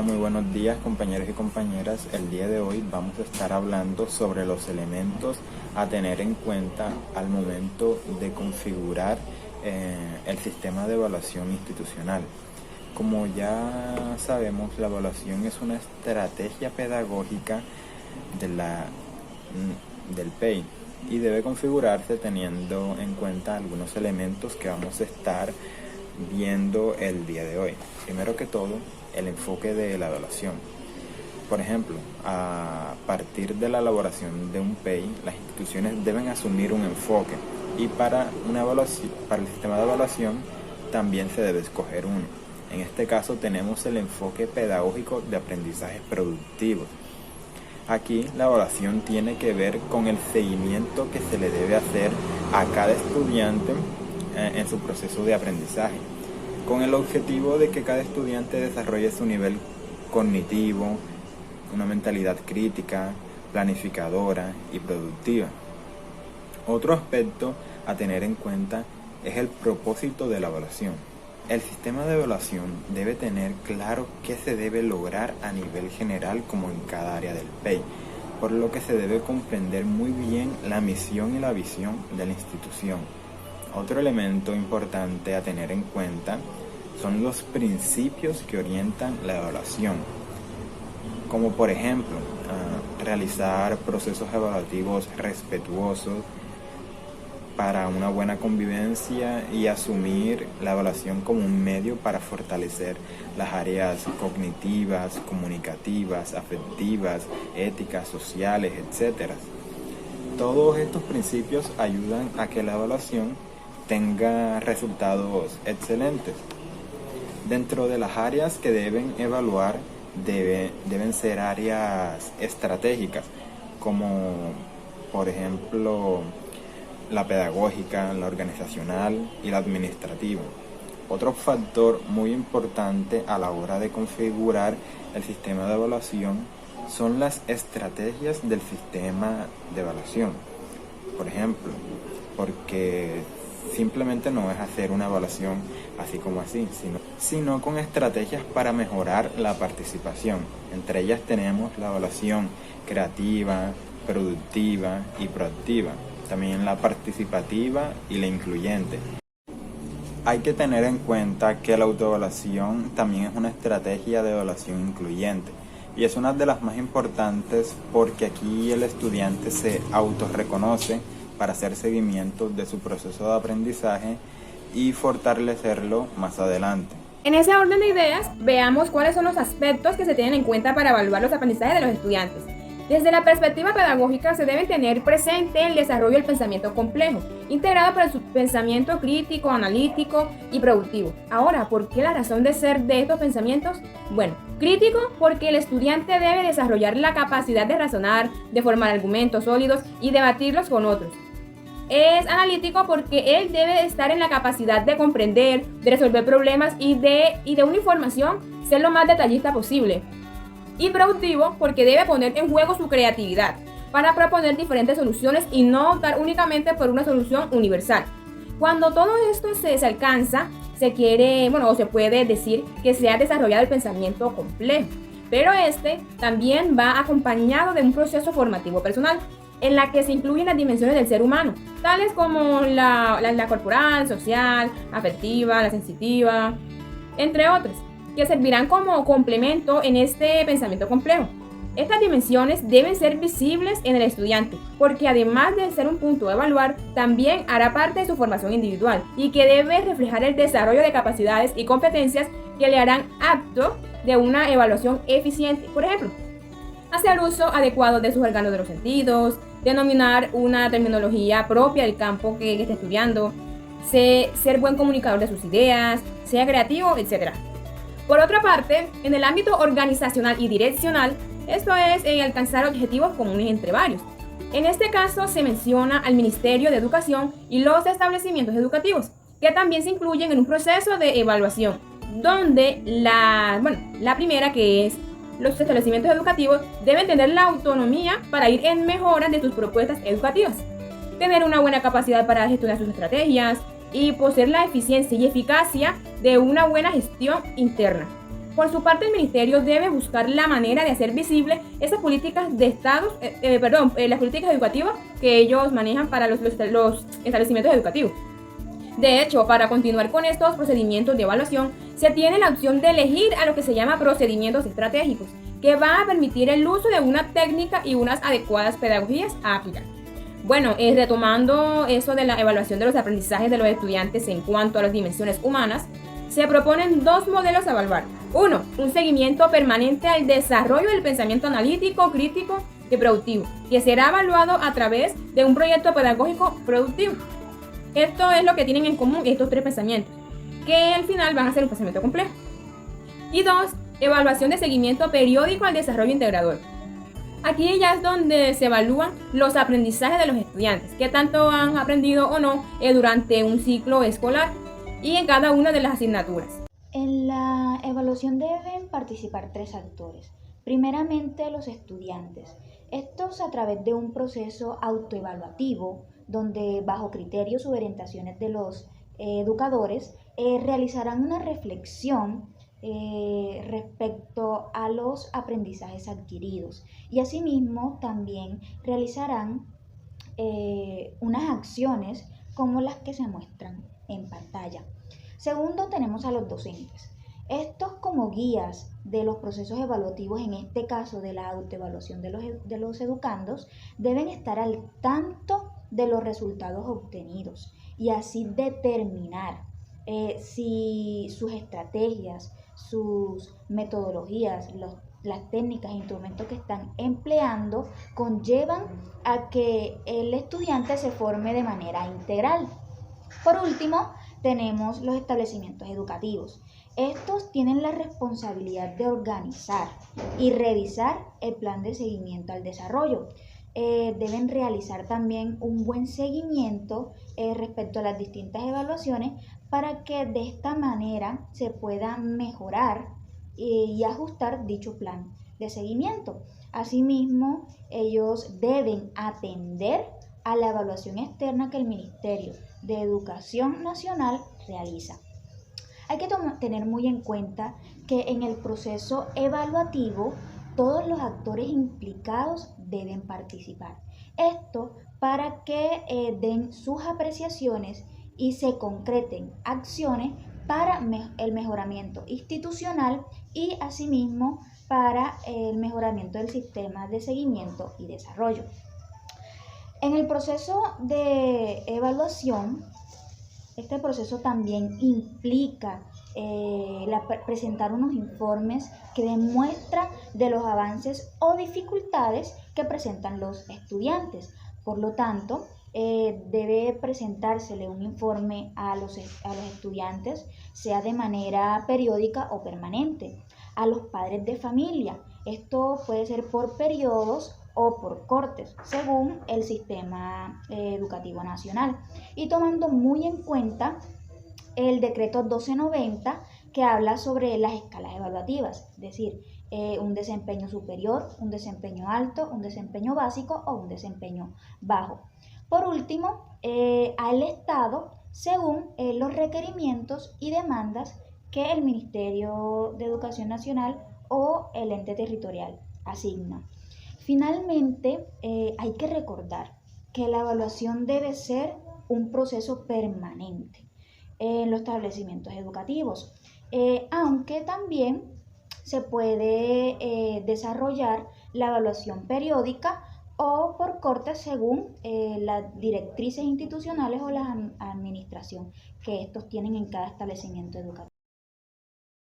muy buenos días compañeros y compañeras. El día de hoy vamos a estar hablando sobre los elementos a tener en cuenta al momento de configurar el sistema de evaluación institucional. Como ya sabemos, la evaluación es una estrategia pedagógica del PEI y debe configurarse teniendo en cuenta algunos elementos que vamos a estar viendo el día de hoy. Primero que todo, el enfoque de la evaluación. Por ejemplo, a partir de la elaboración de un PEI, las instituciones deben asumir un enfoque y para el sistema de evaluación también se debe escoger uno. En este caso tenemos el enfoque pedagógico de aprendizajes productivos. Aquí la evaluación tiene que ver con el seguimiento que se le debe hacer a cada estudiante en su proceso de aprendizaje, con el objetivo de que cada estudiante desarrolle su nivel cognitivo, una mentalidad crítica, planificadora y productiva. Otro aspecto a tener en cuenta es el propósito de la evaluación. El sistema de evaluación debe tener claro qué se debe lograr a nivel general como en cada área del PEI, por lo que se debe comprender muy bien la misión y la visión de la institución. Otro elemento importante a tener en cuenta son los principios que orientan la evaluación, como por ejemplo, realizar procesos evaluativos respetuosos para una buena convivencia y asumir la evaluación como un medio para fortalecer las áreas cognitivas, comunicativas, afectivas, éticas, sociales, etc. Todos estos principios ayudan a que la evaluación tenga resultados excelentes. Dentro de las áreas que deben evaluar deben ser áreas estratégicas, como por ejemplo la pedagógica, la organizacional y la administrativa. Otro factor muy importante a la hora de configurar el sistema de evaluación son las estrategias del sistema de evaluación. Por ejemplo, porque simplemente no es hacer una evaluación así como así, sino con estrategias para mejorar la participación. Entre ellas tenemos la evaluación creativa, productiva y proactiva. También la participativa y la incluyente. Hay que tener en cuenta que la autoevaluación también es una estrategia de evaluación incluyente y es una de las más importantes porque aquí el estudiante se autorreconoce para hacer seguimiento de su proceso de aprendizaje y fortalecerlo más adelante. En ese orden de ideas, veamos cuáles son los aspectos que se tienen en cuenta para evaluar los aprendizajes de los estudiantes. Desde la perspectiva pedagógica se debe tener presente el desarrollo del pensamiento complejo, integrado por el pensamiento crítico, analítico y productivo. Ahora, ¿por qué la razón de ser de estos pensamientos? Bueno, crítico porque el estudiante debe desarrollar la capacidad de razonar, de formar argumentos sólidos y debatirlos con otros. Es analítico porque él debe estar en la capacidad de comprender, de resolver problemas y de una información ser lo más detallista posible. Y productivo porque debe poner en juego su creatividad para proponer diferentes soluciones y no optar únicamente por una solución universal. Cuando todo esto se alcanza, se puede decir que se ha desarrollado el pensamiento complejo, pero este también va acompañado de un proceso formativo personal en la que se incluyen las dimensiones del ser humano, tales como la corporal, social, afectiva, la sensitiva, entre otras, que servirán como complemento en este pensamiento complejo. Estas dimensiones deben ser visibles en el estudiante, porque además de ser un punto a evaluar, también hará parte de su formación individual y que debe reflejar el desarrollo de capacidades y competencias que le harán apto de una evaluación eficiente. Por ejemplo, hacer uso adecuado de sus órganos de los sentidos, denominar una terminología propia del campo que esté estudiando, ser buen comunicador de sus ideas, sea creativo, etc. Por otra parte, en el ámbito organizacional y direccional, esto es alcanzar objetivos comunes entre varios. En este caso se menciona al Ministerio de Educación y los establecimientos educativos, que también se incluyen en un proceso de evaluación, donde la primera, que es los establecimientos educativos, deben tener la autonomía para ir en mejora de sus propuestas educativas, tener una buena capacidad para gestionar sus estrategias y poseer la eficiencia y eficacia de una buena gestión interna. Por su parte, el Ministerio debe buscar la manera de hacer visible esas políticas de las políticas educativas que ellos manejan para los establecimientos educativos. De hecho, para continuar con estos procedimientos de evaluación, se tiene la opción de elegir a lo que se llama procedimientos estratégicos, que va a permitir el uso de una técnica y unas adecuadas pedagogías a aplicar. Bueno, retomando eso de la evaluación de los aprendizajes de los estudiantes en cuanto a las dimensiones humanas, se proponen dos modelos a evaluar. Uno, un seguimiento permanente al desarrollo del pensamiento analítico, crítico y productivo, que será evaluado a través de un proyecto pedagógico productivo. Esto es lo que tienen en común estos tres pensamientos, que al final van a ser un pensamiento complejo. Y dos, evaluación de seguimiento periódico al desarrollo integrador. Aquí ya es donde se evalúan los aprendizajes de los estudiantes, qué tanto han aprendido o no durante un ciclo escolar y en cada una de las asignaturas. En la evaluación deben participar tres actores. Primeramente, los estudiantes. Estos, a través de un proceso autoevaluativo, donde bajo criterios u orientaciones de los educadores, realizarán una reflexión respecto a los aprendizajes adquiridos y asimismo también realizarán unas acciones como las que se muestran en pantalla. Segundo, tenemos a los docentes. Estos, como guías de los procesos evaluativos, en este caso de la autoevaluación de los educandos, deben estar al tanto de los resultados obtenidos y así determinar si sus estrategias, sus metodologías, las técnicas e instrumentos que están empleando conllevan a que el estudiante se forme de manera integral. Por último, tenemos los establecimientos educativos. Estos tienen la responsabilidad de organizar y revisar el plan de seguimiento al desarrollo. Deben realizar también un buen seguimiento respecto a las distintas evaluaciones para que de esta manera se pueda mejorar y ajustar dicho plan de seguimiento. Asimismo, ellos deben atender a la evaluación externa que el Ministerio de Educación Nacional realiza. Hay que tener muy en cuenta que en el proceso evaluativo todos los actores implicados deben participar. Esto para que den sus apreciaciones y se concreten acciones para el mejoramiento institucional y asimismo para el mejoramiento del sistema de seguimiento y desarrollo. En el proceso de evaluación, este proceso también implica presentar unos informes que demuestran de los avances o dificultades que presentan los estudiantes. Por lo tanto, debe presentársele un informe a los estudiantes, sea de manera periódica o permanente. A los padres de familia, esto puede ser por periodos o por cortes, según el sistema educativo nacional. Y tomando muy en cuenta el decreto 1290, que habla sobre las escalas evaluativas, es decir, un desempeño superior, un desempeño alto, un desempeño básico o un desempeño bajo. Por último, al Estado, según los requerimientos y demandas que el Ministerio de Educación Nacional o el ente territorial asigna. Finalmente, hay que recordar que la evaluación debe ser un proceso permanente en los establecimientos educativos, aunque también se puede desarrollar la evaluación periódica o por cortes según las directrices institucionales o la administración que estos tienen en cada establecimiento educativo.